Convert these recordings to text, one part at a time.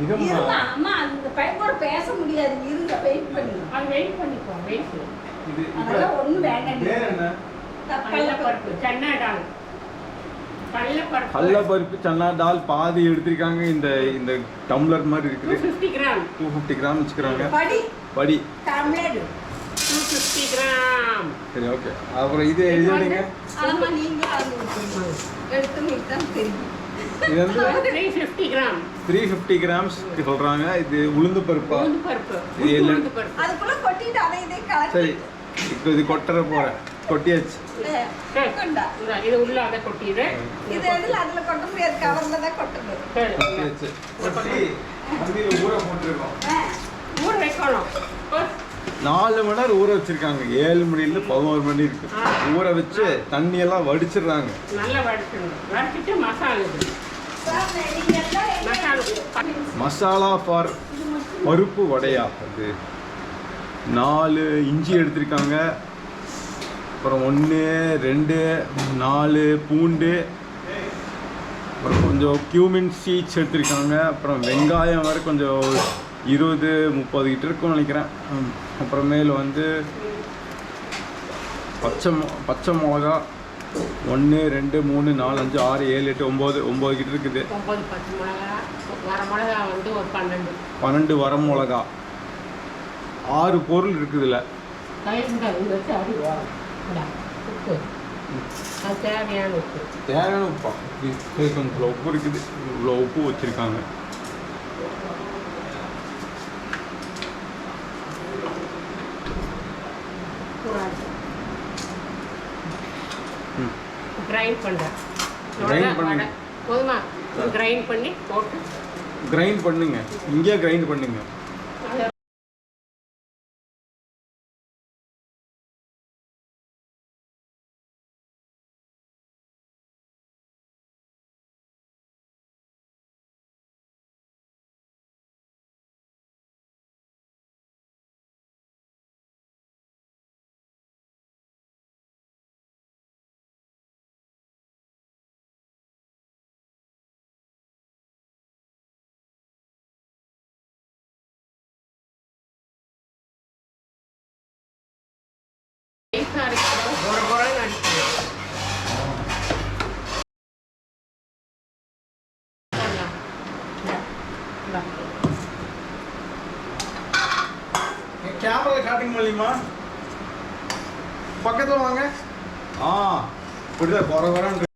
இருமா அம்மா அந்த பையனோட பேச முடியாது இருங்க வெயிட் பண்ணுங்க அது வெயிட் பண்ணிக்கோ வெயிட் இது அதெல்லாம் ஒண்ணும் வேண்டாம் வேற என்ன கடலைப்பருப்பு சன்னா டால் கடலைப்பருப்பு சன்னா டால் பாதி எடுத்திருக்காங்க இந்த இந்த டம்ளர் மாதிரி இருக்குது 250 கிராம் 250 கிராம் வச்சுக்கிறாங்க படி டம்ளர் 250 கிராம் சரி ஓகே அப்புறம் இது எழுதிடுங்க ஆமா நீங்க எடுத்து மிக்ஸ் தெரியும் இது வந்து 350 கிராம் 350 கிராம்ஸ் சொல்றாங்க இது உளுந்து பருப்பா இது உளுந்து பருப்பு அதுக்குள்ள கொட்டிட்டு அதை இதே கலக்கி சரி இப்போ இது கொட்டற போறேன் கொட்டியாச்சு கொண்டா இது உள்ள அத கொட்டிடு இது எதுல அதுல கொட்ட முடியாது கவர்ல தான் கொட்டணும் கொட்டியாச்சு கொட்டி அந்தில ஊற போட்டுறோம் ஊற வைக்கணும் 4 மணி நேரம் ஊற வச்சிருக்காங்க 7 மணில 11 மணி இருக்கு ஊற வச்சு தண்ணி எல்லாம் வடிச்சிடுறாங்க நல்லா வடிச்சிட்டு மசாலா ஃபார் பருப்பு வடையா அது 4 இஞ்சி எடுத்திருக்காங்க அப்புறம் 1 2 4 பூண்டு அப்புறம் கொஞ்சம் கியூமின் சீட்ஸ் எடுத்திருக்காங்க அப்புறம் வெங்காயம் வரை கொஞ்சம் 20-30 கிட்ட இருக்கும்னு நினைக்கிறேன் அப்புறமேல் வந்து பச்சை மிளகா 1 2 3 4 5 6 7 8 9 கிட்ட இருக்குது 9 பச்சை மிளகா வர மிளகா வந்து ஒரு 12 வர மிளகா 6 பொருள் இருக்குதுல்ல தேவையான உப்பு உப்பா கொஞ்சம் உப்பு இருக்குது இவ்வளோ உப்பு வச்சுருக்காங்க கிரைண்ட் பண்ணுங்க போதுமா கிரைண்ட் பண்ணி போட்டு கிரைண்ட் பண்ணுங்க இங்கே கிரைண்ட் பண்ணுங்க கேமரா காட்டிங் பண்ணிமா பக்கத்தில் வாங்க இப்படிதான் குறை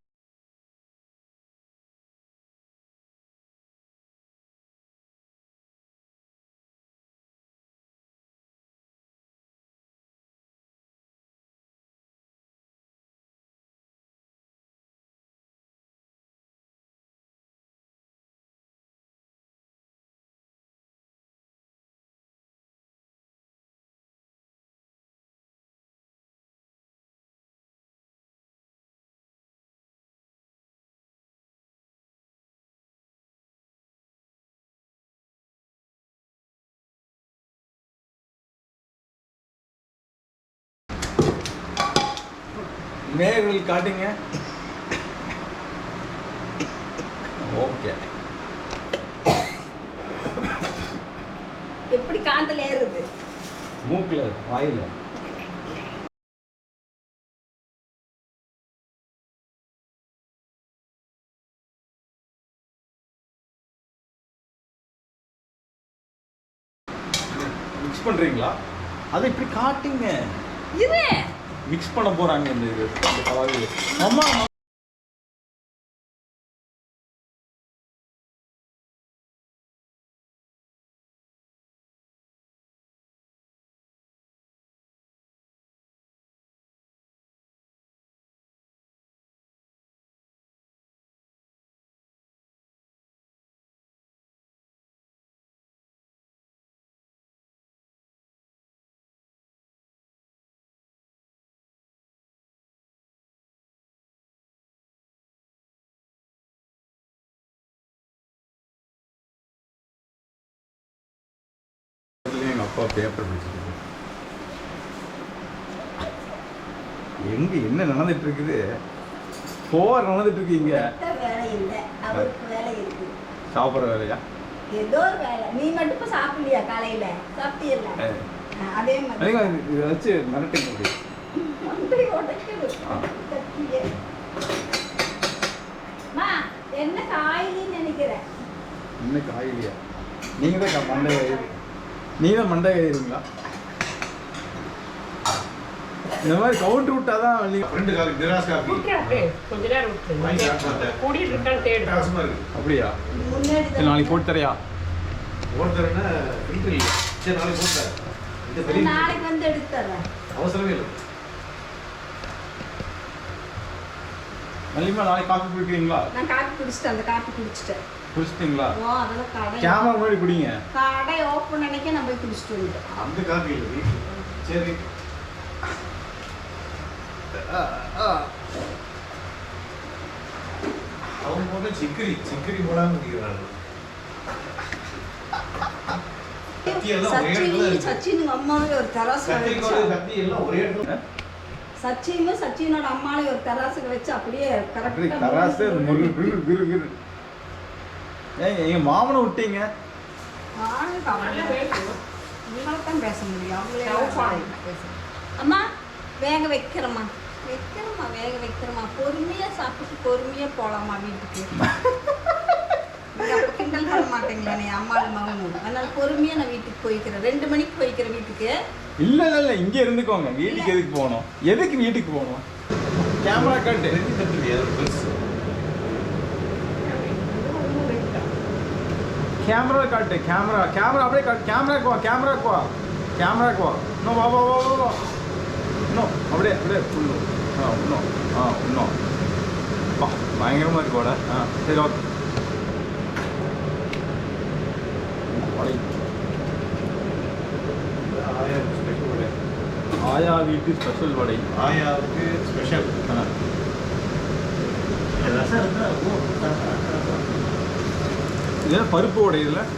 நேர்கள் காட்டுங்க ஓகே எப்படி காந்தல ஏறுது மூக்குல வாயில மிக்ஸ் பண்றீங்களா அதை இப்படி காட்டுங்க இது மிக்ஸ் பண்ண போறாங்க இந்த இது கலவையில அம்மா அப்பா பேப்பர் பிடிச்சிருக்கு எங்க என்ன நடந்துட்டு இருக்குது போர் நடந்துட்டு இருக்கு இங்க வேலை இல்லை அவருக்கு வேலை இருக்கு சாப்பிட்ற வேலையா ஏதோ ஒரு வேலை. நீ மட்டும் இப்ப சாப்பிடலையா காலையில? சாப்பிட்டியல்ல? அதே மாதிரி இதை வச்சு மிரட்டுங்க அப்படி. மண்டை உடைக்குது. கத்தியே. அம்மா, என்ன காயின்னு நினைக்கிறேன். என்ன காயிலியா? நீங்கள் தான் மண்டை நீங்கள் தான் மண்டை கயிறுங்களா? இந்த மாதிரி கவுண்டர் விட்டா தான் நீங்கள் ஃப்ரெண்டு காஃபி திராஸ் காஃபி விட்டுரு அப்படியே. கொஞ்ச நேரம் வாங்கி விட்டுரு. சாப்பிட்டு பார்த்தேன். கூடிட்டு இருக்கான்னு தேடு. பிரகாசமாக இருக்கு. அப்படியா? முன்னாடி சரி, நாளைக்கு போட்டு தரையா? ஒருத்தர்னா ஃபில்டர் இல்லை. சரி நாளைக்கு போட்டேன். இந்த பெரிய நான் நாளைக்கு வந்து எடுத்து தர்றேன். அவசரமே இல்லை. மல்லிமா நாளைக்கு காஃபி குடிக்கிறீங்களா? நான் காப்பி குடிச்சிட்டேன். அந்த காப்பி குடிச்சிட்டேன். குடிச்சிட்டிங்களா? ஓ, அதெல்லாம் கடை கேமரா முன்னாடி குடிங்க. கடை ஓப்பன் நினைக்க நான் போய் குடிச்சிட்டு வந்துட்டேன். அந்த காஃபி இல்லை வீட்டில். சரி அவங்க போட்ட சிக்கரி போடாம இருக்கிறாங்க. கத்தி எல்லாம் ஒரே இடத்துல இருக்கு. சச்சினுங்க அம்மாவே ஒரு தராசுல கத்திரிக்கோடு வச்சு கத்தி எல்லாம் ஒரே இடத்துல. சச்சினும் சச்சினோட அம்மாவே ஒரு தராசுல வச்சு அப்படியே அப்படி கரெக்டா தராசு முரு குரு குரு குரு. ஏங்க எங்க மாமனை விட்டீங்க. அவங்களதான் பேச முடியும். அவங்களே சவுப்பாடு. பேசணும். அம்மா வேக வைக்கிறோமா வேக வைக்கிறோமா பொறுமையா சாப்பிட்டு பொறுமையா போலாமா வீட்டுக்கு. நீங்க அப்ப கிண்டல் பண்ண மாட்டீங்களா நீ அம்மாவும் மகனும்? அதனால பொறுமையா நான் வீட்டுக்கு போய்க்கிறேன். 2 மணிக்கு போய்க்கிறேன் வீட்டுக்கு. இல்ல இல்ல இல்ல இங்க இருந்துக்கோங்க. வீட்டுக்கு எதுக்கு போகணும்? எதுக்கு வீட்டுக்கு போகணும்? கேமரா கட்டு. ரெண்டு கத்தி ஏதோ பெருசு. கேமரா காட்டு. கேமரா அப்படியே காட்டு. கேமராக்கு வா. இன்னும் வா. இன்னும் அப்படியே ஃபுல்லு. இன்னும் வா. பயங்கரமா இருக்கோட. சரி ஓகே. ஆயாவுக்கு ஸ்பெஷல் வடை. ஆயா வீட்டு ஸ்பெஷல் வடை. ஆயாவுக்கு ஸ்பெஷல். ரசம் இருந்தால் இதெல்லாம் பருப்பு வடை இதில்